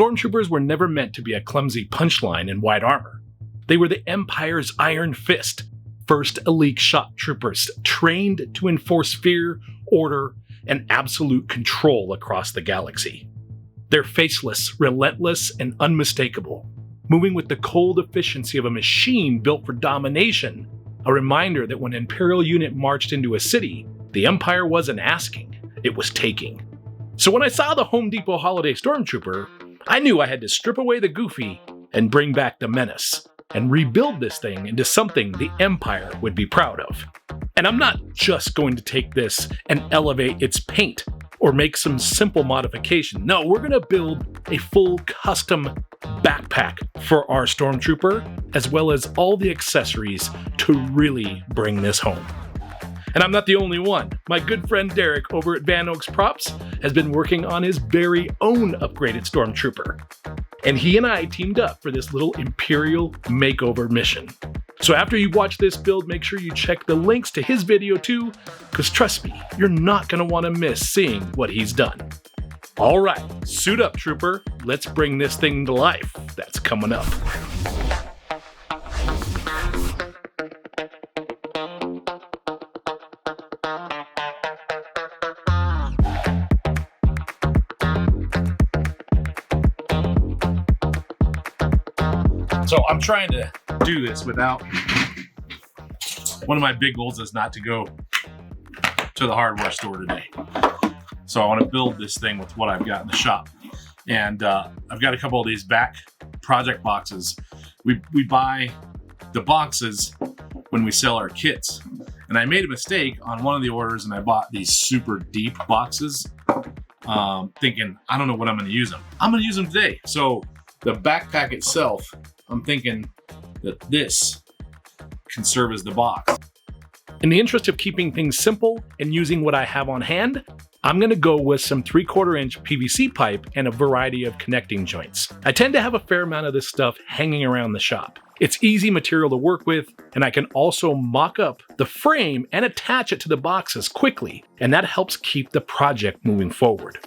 Stormtroopers were never meant to be a clumsy punchline in white armor. They were the Empire's iron fist, first elite shock troopers trained to enforce fear, order, and absolute control across the galaxy. They're faceless, relentless, and unmistakable, moving with the cold efficiency of a machine built for domination, a reminder that when an Imperial unit marched into a city, the Empire wasn't asking, it was taking. So when I saw the Home Depot Holiday Stormtrooper, I knew I had to strip away the goofy and bring back the menace, and rebuild this thing into something the Empire would be proud of. And I'm not just going to take this and elevate its paint or make some simple modification. No, we're going to build a full custom backpack for our Stormtrooper, as well as all the accessories to really bring this home. And I'm not the only one. My good friend Derek over at Van Oaks Props has been working on his very own upgraded Stormtrooper. And he and I teamed up for this little Imperial makeover mission. So after you watch this build, make sure you check the links to his video too, because trust me, you're not going to want to miss seeing what he's done. All right, suit up, Trooper. Let's bring this thing to life. That's coming up. So I'm trying to do this without, one of my big goals is not to go to the hardware store today. So I want to build this thing with what I've got in the shop. And I've got a couple of these back project boxes. We buy the boxes when we sell our kits. And I made a mistake on one of the orders and I bought these super deep boxes, thinking, I don't know what I'm going to use them. I'm going to use them today. So the backpack itself, I'm thinking that this can serve as the box. In the interest of keeping things simple and using what I have on hand, I'm going to go with some 3/4 inch PVC pipe and a variety of connecting joints. I tend to have a fair amount of this stuff hanging around the shop. It's easy material to work with, and I can also mock up the frame and attach it to the boxes quickly, and that helps keep the project moving forward.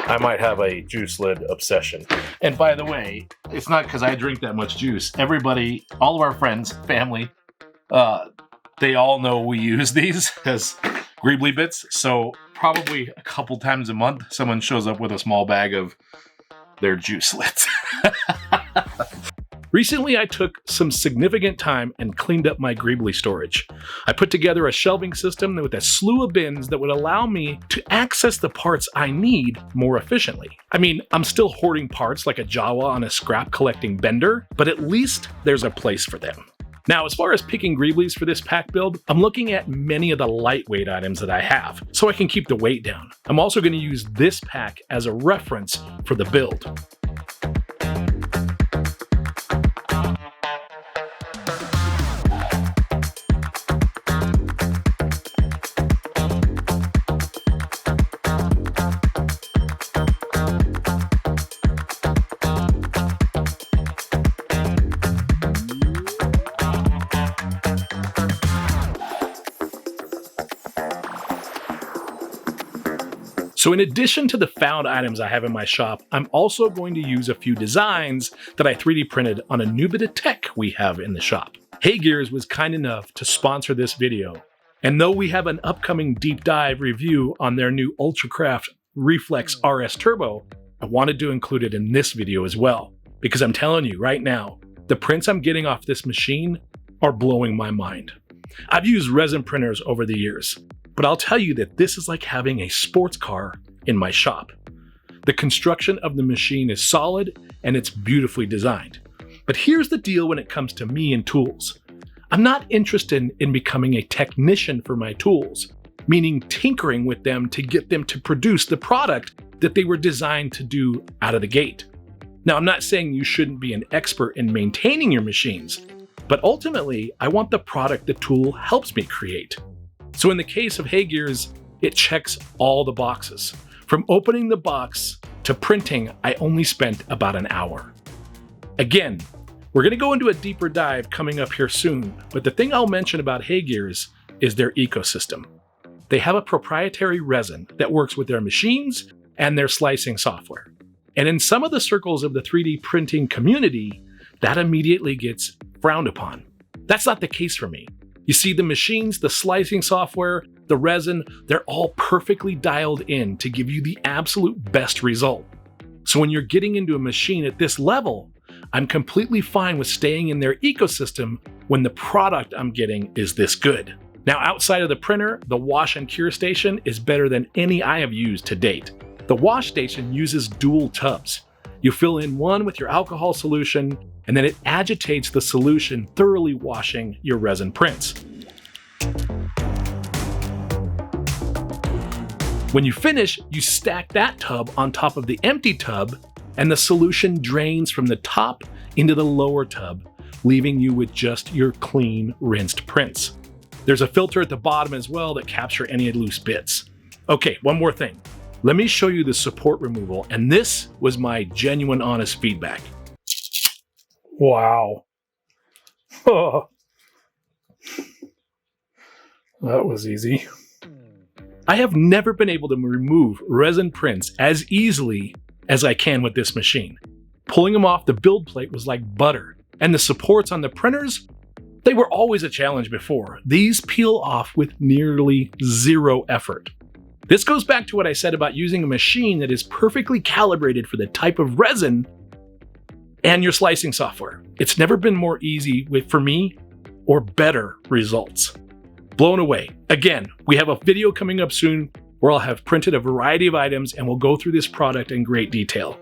I might have a juice lid obsession. And by the way, it's not because I drink that much juice. Everybody, all of our friends, family, they all know we use these as greebly bits. So probably a couple times a month, someone shows up with a small bag of their juice lids. Recently, I took some significant time and cleaned up my greebly storage. I put together a shelving system with a slew of bins that would allow me to access the parts I need more efficiently. I mean, I'm still hoarding parts like a Jawa on a scrap collecting bender, but at least there's a place for them. Now, as far as picking greeblies for this pack build, I'm looking at many of the lightweight items that I have, so I can keep the weight down. I'm also going to use this pack as a reference for the build. So in addition to the found items I have in my shop, I'm also going to use a few designs that I 3D printed on a new bit of tech we have in the shop. Hey Gears was kind enough to sponsor this video. And though we have an upcoming deep dive review on their new Ultracraft Reflex RS Turbo, I wanted to include it in this video as well. Because I'm telling you right now, the prints I'm getting off this machine are blowing my mind. I've used resin printers over the years, but I'll tell you that this is like having a sports car in my shop. The construction of the machine is solid and it's beautifully designed. But here's the deal when it comes to me and tools. I'm not interested in becoming a technician for my tools, meaning tinkering with them to get them to produce the product that they were designed to do out of the gate. Now, I'm not saying you shouldn't be an expert in maintaining your machines, but ultimately, I want the product the tool helps me create. So in the case of HeyGears, it checks all the boxes. From opening the box to printing, I only spent about an hour. Again, we're going to go into a deeper dive coming up here soon, but the thing I'll mention about HeyGears is their ecosystem. They have a proprietary resin that works with their machines and their slicing software. And in some of the circles of the 3D printing community, that immediately gets frowned upon. That's not the case for me. You see, the machines, the slicing software, the resin, they're all perfectly dialed in to give you the absolute best result. So when you're getting into a machine at this level, I'm completely fine with staying in their ecosystem when the product I'm getting is this good. Now, outside of the printer, the wash and cure station is better than any I have used to date. The wash station uses dual tubs. You fill in one with your alcohol solution, and then it agitates the solution, thoroughly washing your resin prints. When you finish, you stack that tub on top of the empty tub, and the solution drains from the top into the lower tub, leaving you with just your clean, rinsed prints. There's a filter at the bottom as well that captures any loose bits. Okay, one more thing. Let me show you the support removal, and this was my genuine, honest feedback. Wow. Oh. That was easy. I have never been able to remove resin prints as easily as I can with this machine. Pulling them off the build plate was like butter, and the supports on the printers, they were always a challenge before. These peel off with nearly zero effort. This goes back to what I said about using a machine that is perfectly calibrated for the type of resin and your slicing software. It's never been more easy for me or better results. Blown away. Again, we have a video coming up soon where I'll have printed a variety of items and we'll go through this product in great detail.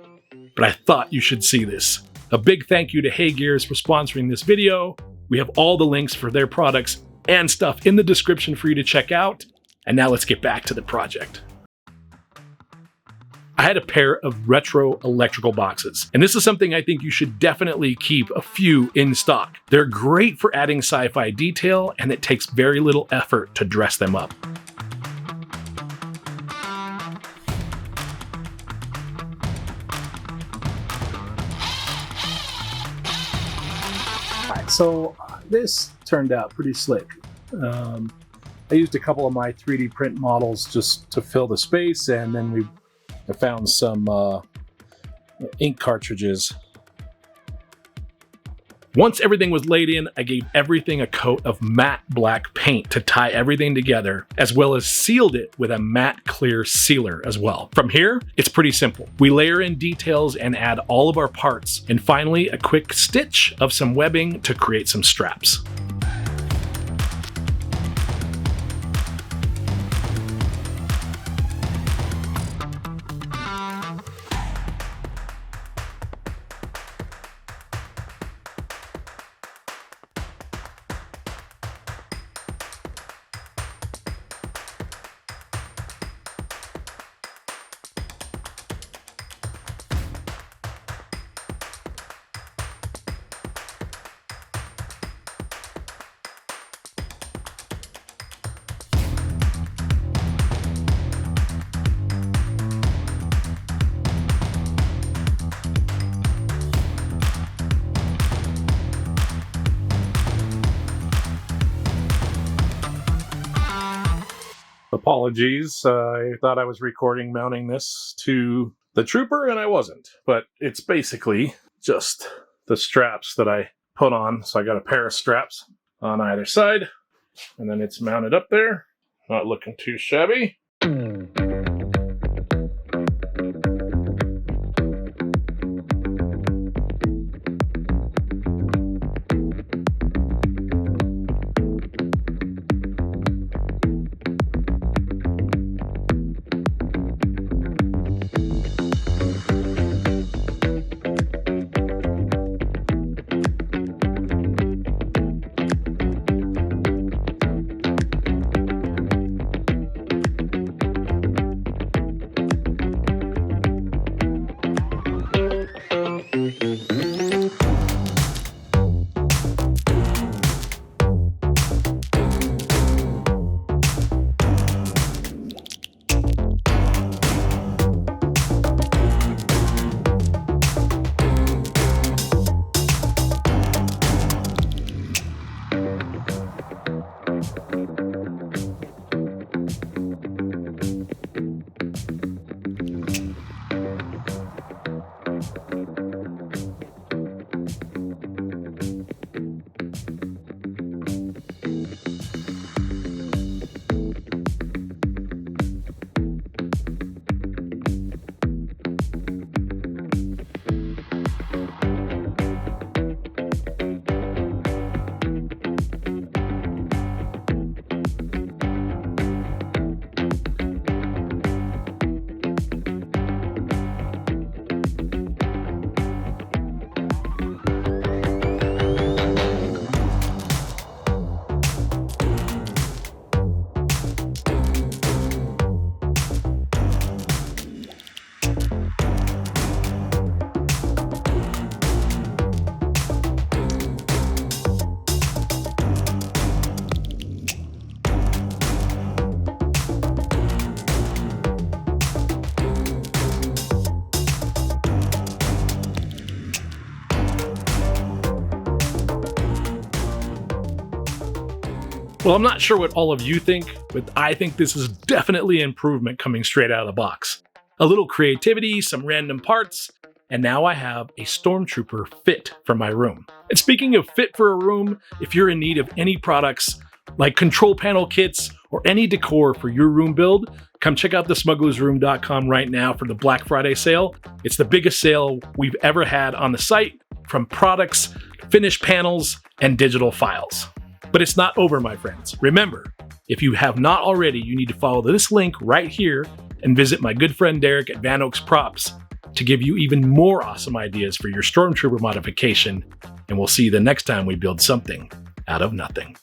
But I thought you should see this. A big thank you to HeyGears for sponsoring this video. We have all the links for their products and stuff in the description for you to check out. And now let's get back to the project. I had a pair of retro electrical boxes, and this is something I think you should definitely keep a few in stock. They're great for adding sci-fi detail, and it takes very little effort to dress them up. Alright, so this turned out pretty slick. I used a couple of my 3D print models just to fill the space, and then I found some ink cartridges. Once everything was laid in, I gave everything a coat of matte black paint to tie everything together, as well as sealed it with a matte clear sealer as well. From here, it's pretty simple. We layer in details and add all of our parts, and finally a quick stitch of some webbing to create some straps. Apologies, I thought I was recording mounting this to the Trooper, and I wasn't. But it's basically just the straps that I put on. So I got a pair of straps on either side, and then it's mounted up there. Not looking too shabby. Well, I'm not sure what all of you think, but I think this is definitely an improvement coming straight out of the box. A little creativity, some random parts, and now I have a Stormtrooper fit for my room. And speaking of fit for a room, if you're in need of any products like control panel kits or any decor for your room build, come check out thesmugglersroom.com right now for the Black Friday sale. It's the biggest sale we've ever had on the site, from products, finished panels, and digital files. But it's not over, my friends. Remember, if you have not already, you need to follow this link right here and visit my good friend Derek at Van Oaks Props to give you even more awesome ideas for your Stormtrooper modification. And we'll see you the next time we build something out of nothing.